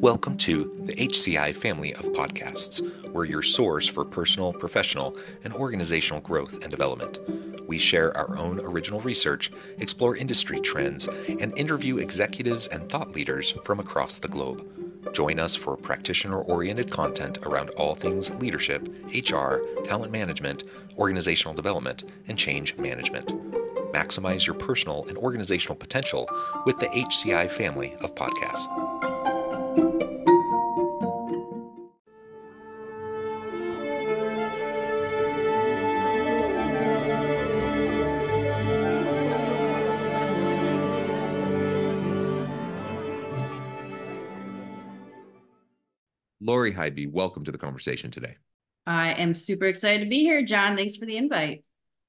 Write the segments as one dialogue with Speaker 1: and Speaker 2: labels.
Speaker 1: Welcome to the HCI family of podcasts. We're your source for personal, professional, and organizational growth and development. We share our own original research, explore industry trends, and interview executives and thought leaders from across the globe. Join us for practitioner-oriented content around all things leadership, HR, talent management, organizational development, and change management. Maximize your personal and organizational potential with the HCI family of podcasts. Lori Highby, welcome to the conversation today.
Speaker 2: I am super excited to be here, John. Thanks for the invite.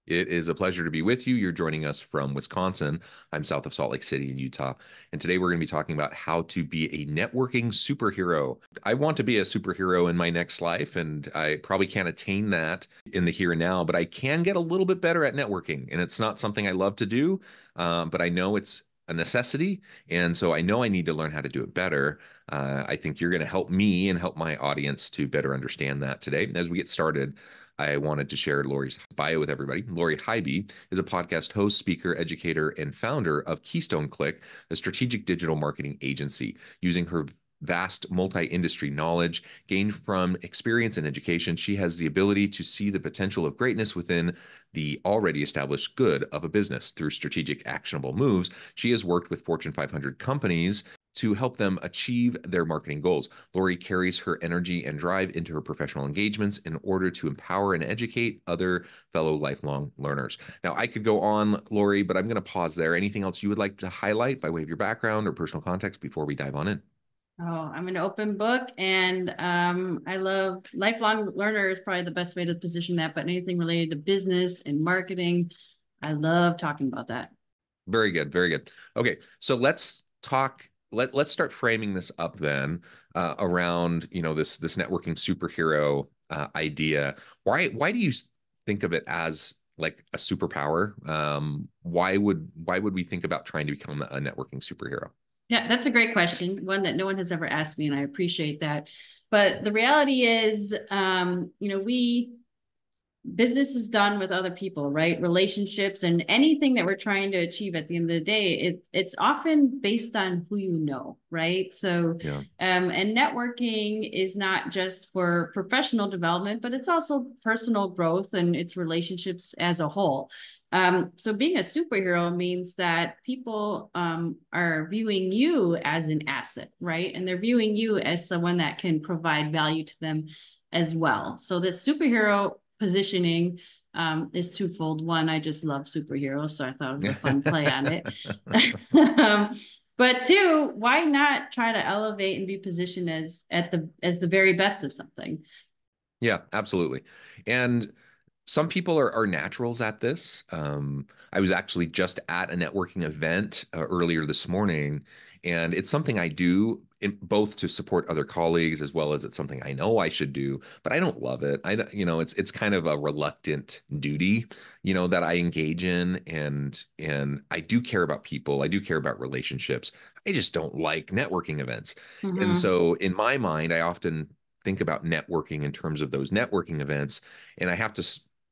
Speaker 1: It is a pleasure to be with you. You're joining us from Wisconsin. I'm south of Salt Lake City in Utah. And today we're going to be talking about how to be a networking superhero. I want to be a superhero in my next life, and I probably can't attain that in the here and now, but I can get a little bit better at networking. And it's not something I love to do, but I know it's a necessity. And so I know I need to learn how to do it better. I think you're going to help me and help my audience to better understand that today. As we get started, I wanted to share Lori's bio with everybody. Lori Highby is a podcast host, speaker, educator, and founder of Keystone Click, a strategic digital marketing agency. Using her vast multi-industry knowledge gained from experience and education, she has the ability to see the potential of greatness within the already established good of a business. Through strategic, actionable moves, she has worked with Fortune 500 companies to help them achieve their marketing goals. Lori carries her energy and drive into her professional engagements in order to empower and educate other fellow lifelong learners. Now, I could go on, Lori, but I'm going to pause there. Anything else you would like to highlight by way of your background or personal context before we dive on in?
Speaker 2: Oh, I'm an open book, and I love lifelong learner is probably the best way to position that, but anything related to business and marketing, I love talking about that.
Speaker 1: Very good. Very good. Okay. So let's talk. Let's start framing this up then around, this networking superhero idea. Why do you think of it as like a superpower? Why would we think about trying to become a networking superhero?
Speaker 2: Yeah, that's a great question, one that no one has ever asked me, and I appreciate that. But the reality is, business is done with other people, right? Relationships and anything that we're trying to achieve at the end of the day, it's often based on who you know, right? So,
Speaker 1: Yeah.
Speaker 2: And networking is not just for professional development, but it's also personal growth and it's relationships as a whole. So being a superhero means that people are viewing you as an asset, right? And they're viewing you as someone that can provide value to them as well. So this superhero positioning is twofold. One, I just love superheroes, so I thought it was a fun play on it. But two, why not try to elevate and be positioned as the very best of something?
Speaker 1: Yeah, absolutely. And some people are naturals at this. I was actually just at a networking event earlier this morning, and it's something I do both to support other colleagues as well as it's something I know I should do, but I don't love it. It's kind of a reluctant duty, that I engage in, and I do care about people. I do care about relationships. I just don't like networking events. And
Speaker 2: Mm-hmm.
Speaker 1: so in my mind, I often think about networking in terms of those networking events, and I have to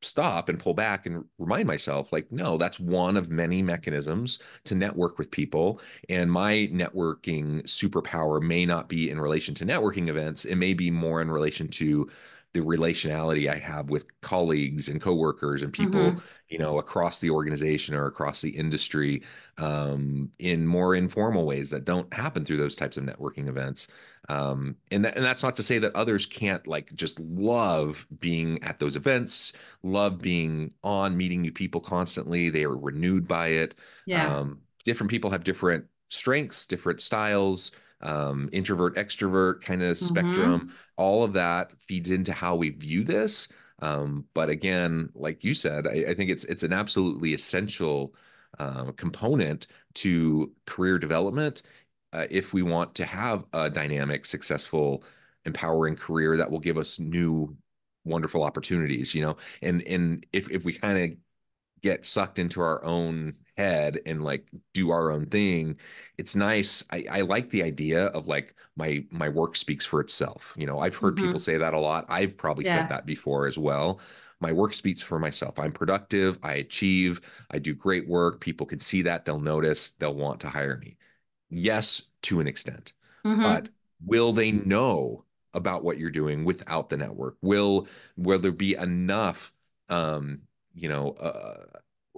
Speaker 1: stop and pull back and remind myself, like, no, that's one of many mechanisms to network with people. And my networking superpower may not be in relation to networking events. It may be more in relation to the relationality I have with colleagues and coworkers and people,
Speaker 2: Mm-hmm.
Speaker 1: across the organization or across the industry, in more informal ways that don't happen through those types of networking events. And that's not to say that others can't like just love being at those events, love being on, meeting new people constantly. They are renewed by it.
Speaker 2: Yeah.
Speaker 1: Different people have different strengths, different styles, introvert, extrovert kind of spectrum.
Speaker 2: Mm-hmm.
Speaker 1: All of that feeds into how we view this. But again, like you said, I think it's an absolutely essential component to career development if we want to have a dynamic, successful, empowering career that will give us new, wonderful opportunities. And if we kind of get sucked into our own head and like do our own thing. It's nice. I like the idea of like my work speaks for itself. You know, I've heard people
Speaker 2: Mm-hmm.
Speaker 1: say that a lot. I've probably said
Speaker 2: Yeah.
Speaker 1: that before as well. My work speaks for myself. I'm productive. I achieve. I do great work. People can see that. They'll notice. They'll want to hire me. Yes, to an extent. But
Speaker 2: Mm-hmm.
Speaker 1: will they know about what you're doing without the network? Will there be enough um, you know,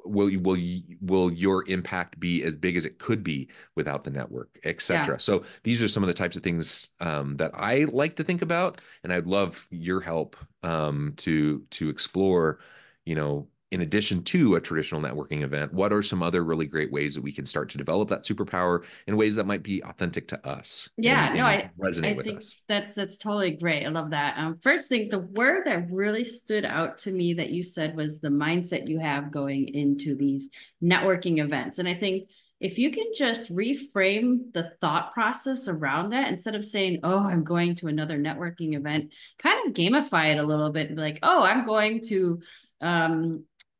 Speaker 1: will your impact be as big as it could be without the network,
Speaker 2: Yeah.
Speaker 1: etc. So these are some of the types of things that I like to think about, and I'd love your help to explore, you know, in addition to a traditional networking event, what are some other really great ways that we can start to develop that superpower in ways that might be authentic to us
Speaker 2: Yeah, no,
Speaker 1: and
Speaker 2: I
Speaker 1: resonate with
Speaker 2: think
Speaker 1: us?
Speaker 2: that's totally great. I love that. First thing, the word that really stood out to me that you said was the mindset you have going into these networking events. And I think if you can just reframe the thought process around that instead of saying, "Oh, I'm going to another networking event," kind of gamify it a little bit, like, "Oh, I'm going to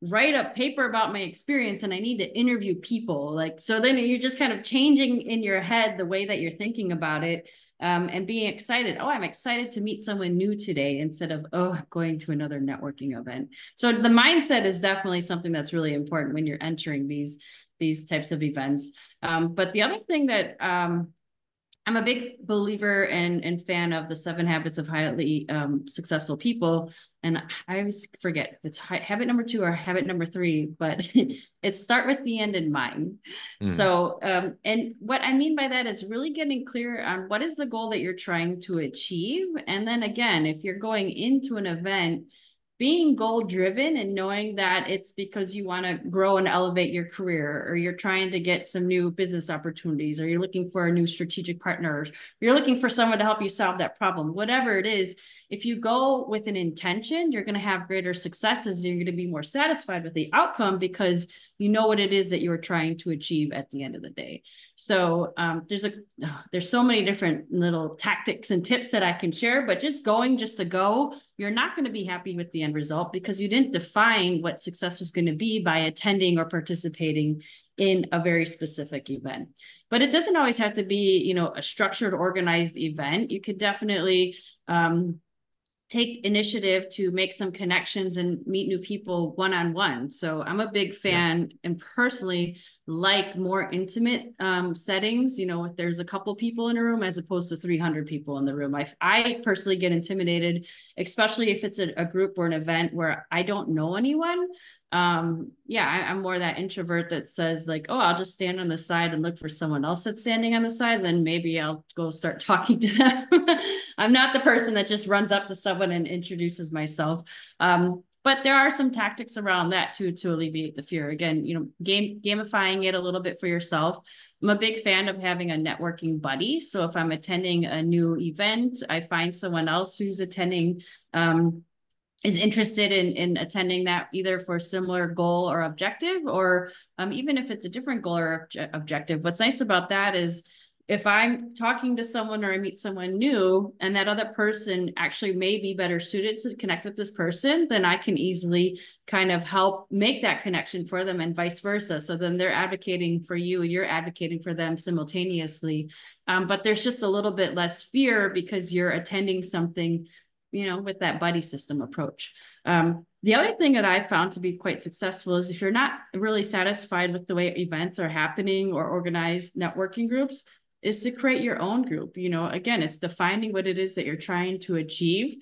Speaker 2: write a paper about my experience and I need to interview people." Like, so then you're just kind of changing in your head the way that you're thinking about it, and being excited. Oh, I'm excited to meet someone new today instead of, oh, I'm going to another networking event. So the mindset is definitely something that's really important when you're entering these types of events. But the other thing that I'm a big believer and fan of the 7 habits of highly successful people. And I always forget if it's habit number 2 or habit number 3, but it's start with the end in mind.
Speaker 1: Mm,
Speaker 2: So, and what I mean by that is really getting clear on what is the goal that you're trying to achieve. And then again, if you're going into an event, being goal driven and knowing that it's because you want to grow and elevate your career, or you're trying to get some new business opportunities, or you're looking for a new strategic partner, or you're looking for someone to help you solve that problem, whatever it is. If you go with an intention, you're going to have greater successes. You're going to be more satisfied with the outcome because you know what it is that you're trying to achieve at the end of the day. So there's so many different little tactics and tips that I can share, but just to go, you're not going to be happy with the end result because you didn't define what success was going to be by attending or participating in a very specific event. But it doesn't always have to be, you know, a structured, organized event. You could definitely take initiative to make some connections and meet new people one-on-one. So I'm a big
Speaker 1: yeah.
Speaker 2: fan and personally like more intimate settings, you know, if there's a couple people in a room as opposed to 300 people in the room. I personally get intimidated, especially if it's a group or an event where I don't know anyone. Yeah, I'm more that introvert that says like, oh, I'll just stand on the side and look for someone else that's standing on the side, then maybe I'll go start talking to them. I'm not the person that just runs up to someone and introduces myself. But there are some tactics around that too to alleviate the fear. Again, you know, gamifying it a little bit for yourself. I'm a big fan of having a networking buddy. So if I'm attending a new event, I find someone else who's attending is interested in attending that either for a similar goal or objective, or even if it's a different goal or objective. What's nice about that is if I'm talking to someone or I meet someone new and that other person actually may be better suited to connect with this person, then I can easily kind of help make that connection for them and vice versa. So then they're advocating for you and you're advocating for them simultaneously. But there's just a little bit less fear because you're attending something, you know, with that buddy system approach. The other thing that I found to be quite successful is if you're not really satisfied with the way events are happening or organized networking groups, is to create your own group. You know, again, it's defining what it is that you're trying to achieve.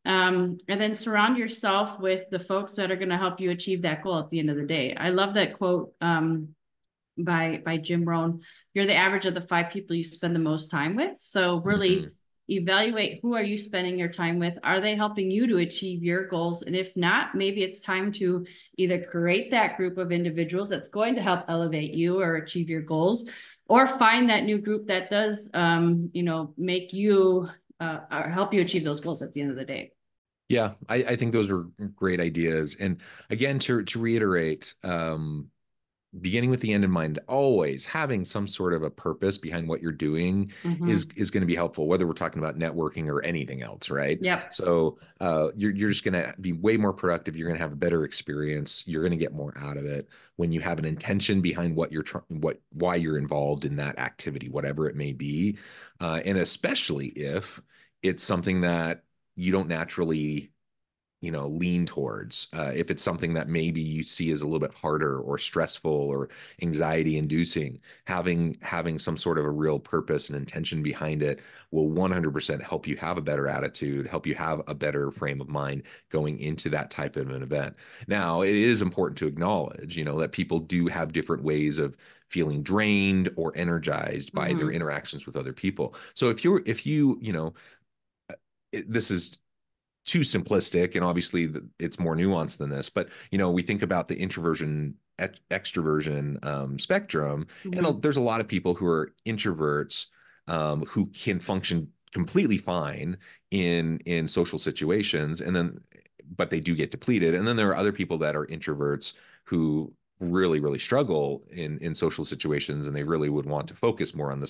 Speaker 2: And then surround yourself with the folks that are going to help you achieve that goal at the end of the day. I love that quote by Jim Rohn. You're the average of the 5 people you spend the most time with. So really evaluate, who are you spending your time with? Are they helping you to achieve your goals? And if not, maybe it's time to either create that group of individuals that's going to help elevate you or achieve your goals, or find that new group that does, you know, make you or help you achieve those goals at the end of the day.
Speaker 1: Yeah, I think those are great ideas. And again, to reiterate, beginning with the end in mind, always having some sort of a purpose behind what you're doing is going to be helpful, whether we're talking about networking or anything else, right?
Speaker 2: Yep.
Speaker 1: So you're just going to be way more productive. You're going to have a better experience. You're going to get more out of it when you have an intention behind what you're trying, why you're involved in that activity, whatever it may be, and especially if it's something that you don't naturally lean towards. If it's something that maybe you see as a little bit harder or stressful or anxiety inducing, having some sort of a real purpose and intention behind it will 100% help you have a better attitude, help you have a better frame of mind going into that type of an event. Now, it is important to acknowledge, that people do have different ways of feeling drained or energized by their interactions with other people. So this is too simplistic, and obviously it's more nuanced than this, but we think about the introversion extroversion spectrum, and there's a lot of people who are introverts who can function completely fine in social situations, but they do get depleted. And then there are other people that are introverts who really, really struggle in social situations, and they really would want to focus more on the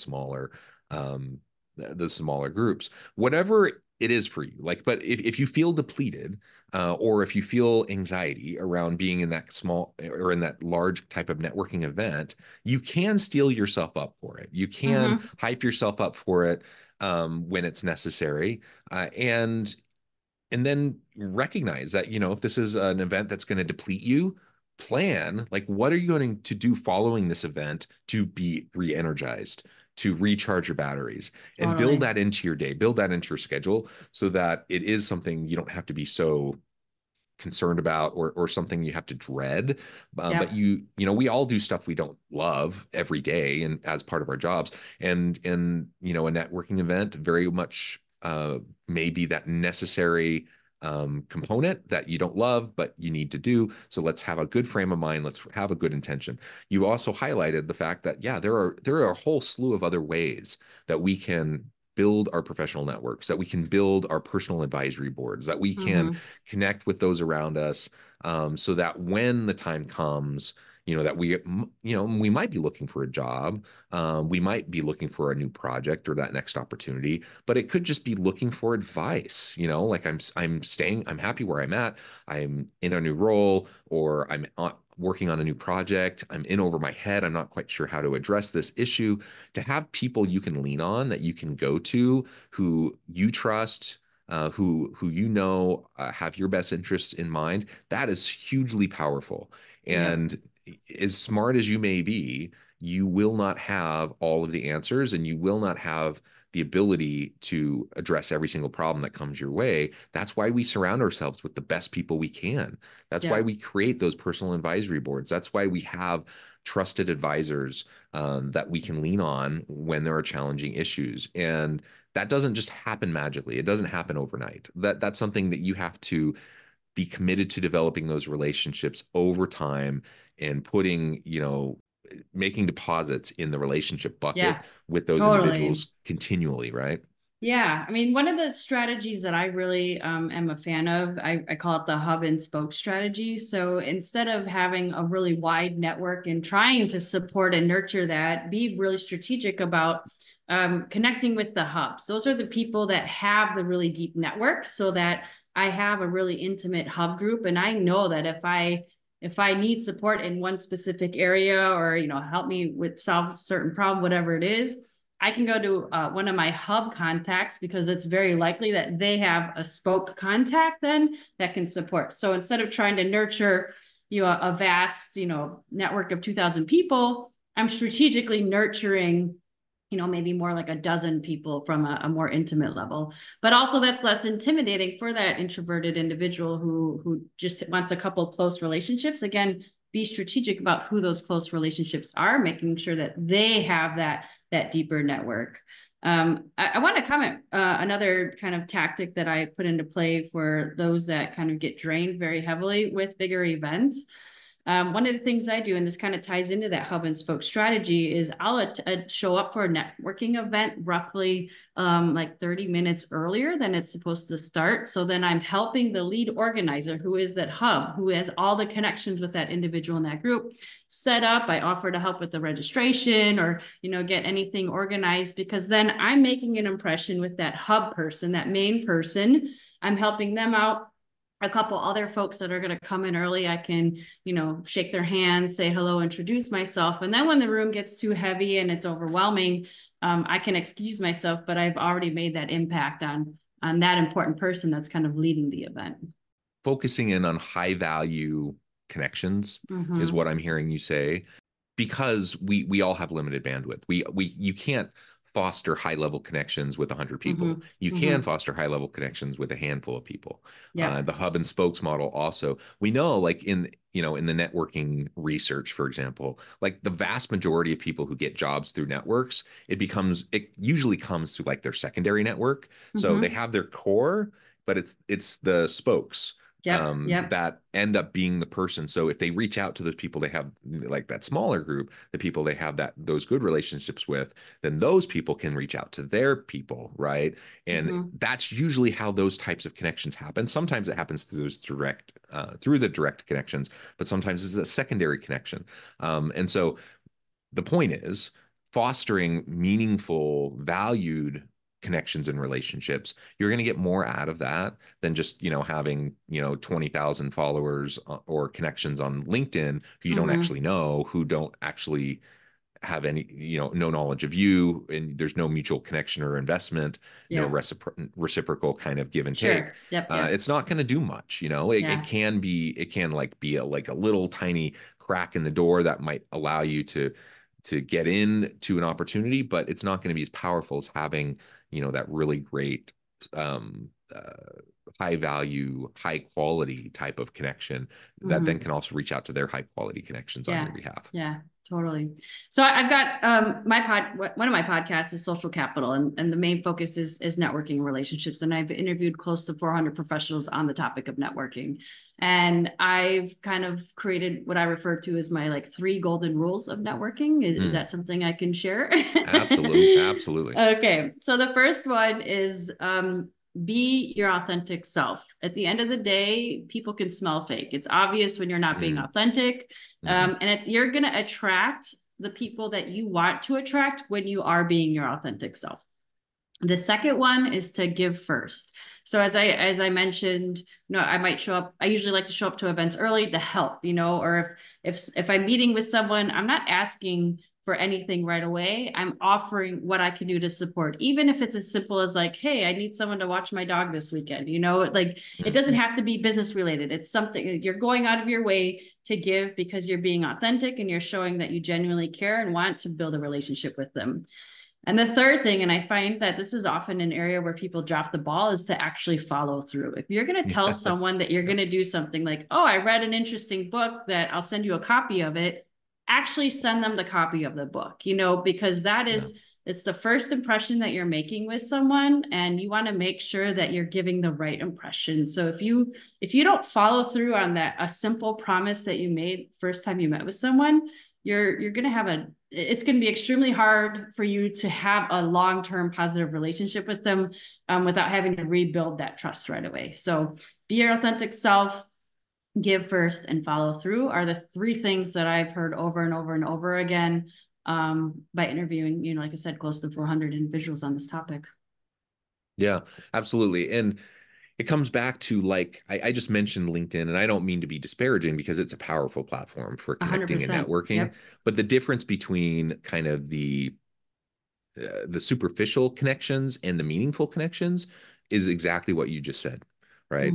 Speaker 1: smaller groups. Whatever it is for you, but if you feel depleted, or if you feel anxiety around being in that small or in that large type of networking event, you can steel yourself up for it. You can hype yourself up for it when it's necessary, and then recognize that, if this is an event that's going to deplete you, plan, what are you going to do following this event to be re-energized, to recharge your batteries, and build that into your day, build that into your schedule, so that it is something you don't have to be so concerned about, or something you have to dread. But we all do stuff we don't love every day and as part of our jobs. And a networking event very much may be that necessary component that you don't love, but you need to do. So let's have a good frame of mind. Let's have a good intention. You also highlighted the fact that, there are a whole slew of other ways that we can build our professional networks, that we can build our personal advisory boards, that we can connect with those around us, so that when the time comes, that we might be looking for a job, we might be looking for a new project or that next opportunity, but it could just be looking for advice. I'm happy where I'm at, I'm in a new role, or I'm working on a new project, I'm in over my head, I'm not quite sure how to address this issue. To have people you can lean on, that you can go to, who you trust, who have your best interests in mind, that is hugely powerful. And as smart as you may be, you will not have all of the answers, and you will not have the ability to address every single problem that comes your way. That's why we surround ourselves with the best people we can. That's why we create those personal advisory boards. That's why we have trusted advisors that we can lean on when there are challenging issues. And that doesn't just happen magically. It doesn't happen overnight. That's something that you have to be committed to, developing those relationships over time, and making deposits in the relationship bucket with those individuals continually, right?
Speaker 2: Yeah. I mean, one of the strategies that I really am a fan of, I call it the hub and spoke strategy. So instead of having a really wide network and trying to support and nurture that, be really strategic about connecting with the hubs. Those are the people that have the really deep networks, so that I have a really intimate hub group. And I know that if I need support in one specific area, or, help me with solve a certain problem, whatever it is, I can go to one of my hub contacts, because it's very likely that they have a spoke contact then that can support. So instead of trying to nurture, a vast, network of 2,000 people, I'm strategically nurturing, maybe more like a dozen people from a more intimate level. But also that's less intimidating for that introverted individual who just wants a couple of close relationships. Again, be strategic about who those close relationships are, making sure that they have that deeper network. I want to comment another kind of tactic that I put into play for those that kind of get drained very heavily with bigger events. One of the things I do, and this kind of ties into that hub and spoke strategy, is I'll show up for a networking event roughly like 30 minutes earlier than it's supposed to start. So then I'm helping the lead organizer, who is that hub, who has all the connections with that individual in that group, set up. I offer to help with the registration or, get anything organized, because then I'm making an impression with that hub person, that main person. I'm helping them out. A couple other folks that are going to come in early, I can, shake their hands, say hello, introduce myself. And then when the room gets too heavy and it's overwhelming, I can excuse myself, but I've already made that impact on that important person that's kind of leading the event.
Speaker 1: Focusing in on high value connections is what I'm hearing you say, because we all have limited bandwidth. You can't foster high level connections with 100 people. You can foster high level connections with a handful of people. The hub and spokes model also, we know, like in the networking research, for example, like the vast majority of people who get jobs through networks, it usually comes through like their secondary network. So they have their core, but it's the spokes that end up being the person. So if they reach out to those people they have, like that smaller group, the people they have those good relationships with, then those people can reach out to their people, right? And that's usually how those types of connections happen. Sometimes it happens through the direct connections, but sometimes it's a secondary connection. And so the point is fostering meaningful, valued connections and relationships. You're going to get more out of that than just, having, 20,000 followers or connections on LinkedIn who you don't actually know, who don't actually have any, no knowledge of you, and there's no mutual connection or investment, no reciprocal kind of give and take. It's not going to do much. It can like be a little tiny crack in the door that might allow you to get into an opportunity, but it's not going to be as powerful as having, that really great high value, high quality type of connection that then can also reach out to their high quality connections on your behalf.
Speaker 2: Yeah, totally. So I've got one of my podcasts is Social Capital, and the main focus is networking relationships. And I've interviewed close to 400 professionals on the topic of networking. And I've kind of created what I refer to as my 3 golden rules of networking. Is that something I can share?
Speaker 1: Absolutely.
Speaker 2: Okay. So the first one is be your authentic self. At the end of the day, people can smell fake. It's obvious when you're not being authentic. And you're going to attract the people that you want to attract when you are being your authentic self. The second one is to give first. So as I mentioned, I might show up. I usually like to show up to events early to help, or if I'm meeting with someone, I'm not asking for anything right away. I'm offering what I can do to support, even if it's as simple as like, hey, I need someone to watch my dog this weekend. It doesn't have to be business related. It's something you're going out of your way to give because you're being authentic and you're showing that you genuinely care and want to build a relationship with them. And the third thing, and I find that this is often an area where people drop the ball, is to actually follow through. If you're going to tell someone that you're going to do something like, oh, I read an interesting book that I'll send you a copy of it, actually send them the copy of the book, because that is, it's the first impression that you're making with someone, and you want to make sure that you're giving the right impression. So if you don't follow through on that, a simple promise that you made first time you met with someone, you're going to have it's going to be extremely hard for you to have a long-term positive relationship with them without having to rebuild that trust right away. So be your authentic self, give first, and follow through are the 3 things that I've heard over and over and over again by interviewing, like I said, close to 400 individuals on this topic.
Speaker 1: Yeah, absolutely. And it comes back to, like, I just mentioned LinkedIn, and I don't mean to be disparaging because it's a powerful platform for connecting and networking. But the difference between kind of the superficial connections and the meaningful connections is exactly what you just said, right?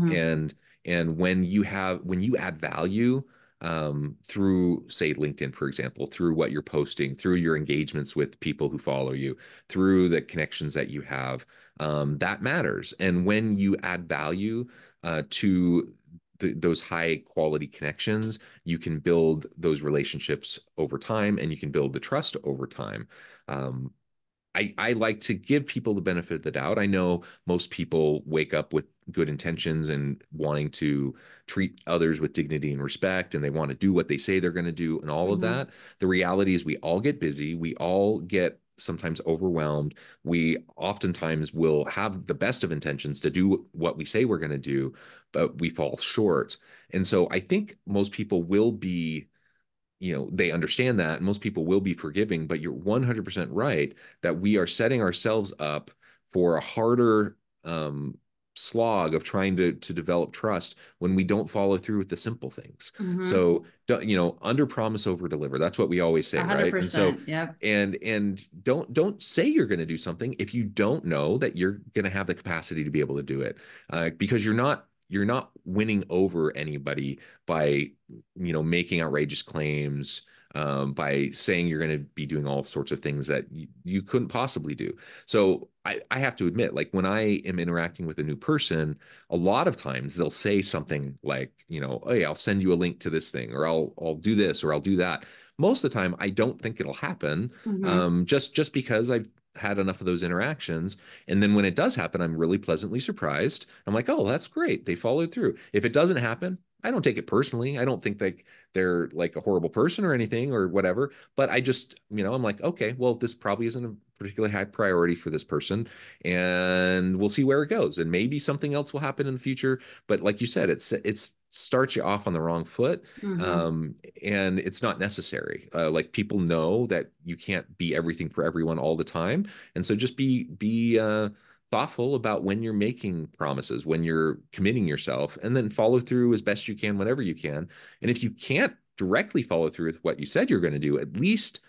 Speaker 1: And when you add value through, say, LinkedIn, for example, through what you're posting, through your engagements with people who follow you, through the connections that you have, that matters. And when you add value to those high quality connections, you can build those relationships over time, and you can build the trust over time. I like to give people the benefit of the doubt. I know most people wake up with good intentions and wanting to treat others with dignity and respect, and they want to do what they say they're going to do and all of
Speaker 2: Mm-hmm.
Speaker 1: that. The reality is we all get busy. We all get sometimes overwhelmed. We oftentimes will have the best of intentions to do what we say we're going to do, but we fall short. And so I think most people will be, they understand that, and most people will be forgiving, but you're 100% right that we are setting ourselves up for a harder slog of trying to develop trust when we don't follow through with the simple things.
Speaker 2: Mm-hmm.
Speaker 1: So, under promise, over deliver. That's what we always say, right? And so,
Speaker 2: 100%. Yep.
Speaker 1: and don't say you're going to do something if you don't know that you're going to have the capacity to be able to do it, because you're not winning over anybody by making outrageous claims, by saying you're going to be doing all sorts of things that you couldn't possibly do. So I have to admit, like when I am interacting with a new person, a lot of times they'll say something like, oh yeah, I'll send you a link to this thing, or I'll do this, or I'll do that. Most of the time, I don't think it'll happen,
Speaker 2: Mm-hmm.
Speaker 1: just because I've had enough of those interactions. And then when it does happen, I'm really pleasantly surprised. I'm like, oh, that's great. They followed through. If it doesn't happen, I don't take it personally. I don't think like they're like a horrible person or anything or whatever. But I just, I'm like, okay, well, this probably isn't a particularly high priority for this person, and we'll see where it goes. And maybe something else will happen in the future. But like you said, it's starts you off on the wrong foot,
Speaker 2: Mm-hmm.
Speaker 1: and it's not necessary. Like people know that you can't be everything for everyone all the time, and so just be thoughtful about when you're making promises, when you're committing yourself, and then follow through as best you can whenever you can. And if you can't directly follow through with what you said you're going to do, at least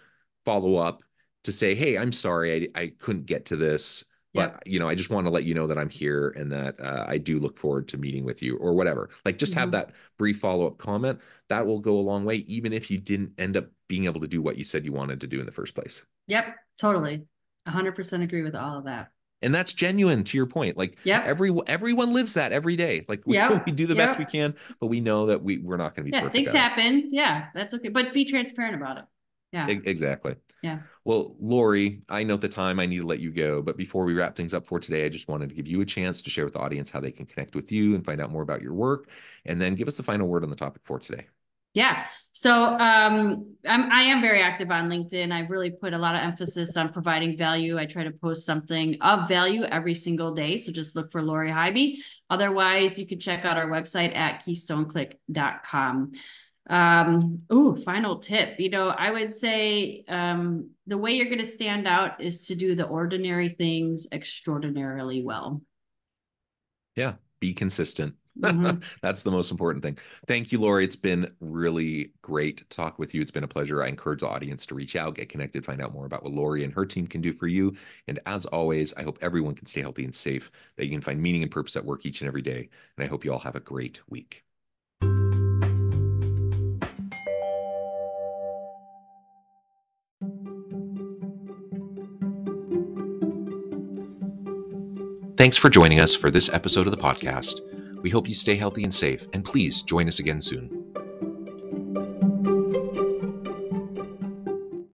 Speaker 1: follow up to say, hey, I'm sorry, I couldn't get to this, but
Speaker 2: Yep.
Speaker 1: I just want to let you know that I'm here and that I do look forward to meeting with you or whatever. Like just have
Speaker 2: Mm-hmm.
Speaker 1: that brief follow-up comment. That will go a long way, even if you didn't end up being able to do what you said you wanted to do in the first place.
Speaker 2: Yep. Totally. 100% agree with all of that.
Speaker 1: And that's genuine, to your point. Like
Speaker 2: Yep.
Speaker 1: everyone lives that every day. Like we
Speaker 2: Yep.
Speaker 1: do the best we
Speaker 2: Yep.
Speaker 1: can, but we know that we're not going to be
Speaker 2: Yeah.
Speaker 1: perfect
Speaker 2: Things
Speaker 1: at it.
Speaker 2: happen. Yeah. That's okay. But be transparent about it. Yeah.
Speaker 1: Exactly.
Speaker 2: Yeah.
Speaker 1: Well, Lori, I know at the time I need to let you go, but before we wrap things up for today, I just wanted to give you a chance to share with the audience how they can connect with you and find out more about your work, and then give us the final word on the topic for today.
Speaker 2: Yeah. So I am very active on LinkedIn. I really put a lot of emphasis on providing value. I try to post something of value every single day. So just look for Lori Highby. Otherwise, you can check out our website at keystoneclick.com. Final tip. I would say the way you're going to stand out is to do the ordinary things extraordinarily well.
Speaker 1: Yeah, be consistent.
Speaker 2: Mm-hmm.
Speaker 1: That's the most important thing. Thank you, Lori. It's been really great to talk with you. It's been a pleasure. I encourage the audience to reach out, get connected, find out more about what Lori and her team can do for you. And as always, I hope everyone can stay healthy and safe, that you can find meaning and purpose at work each and every day. And I hope you all have a great week. Thanks for joining us for this episode of the podcast. We hope you stay healthy and safe, and please join us again soon.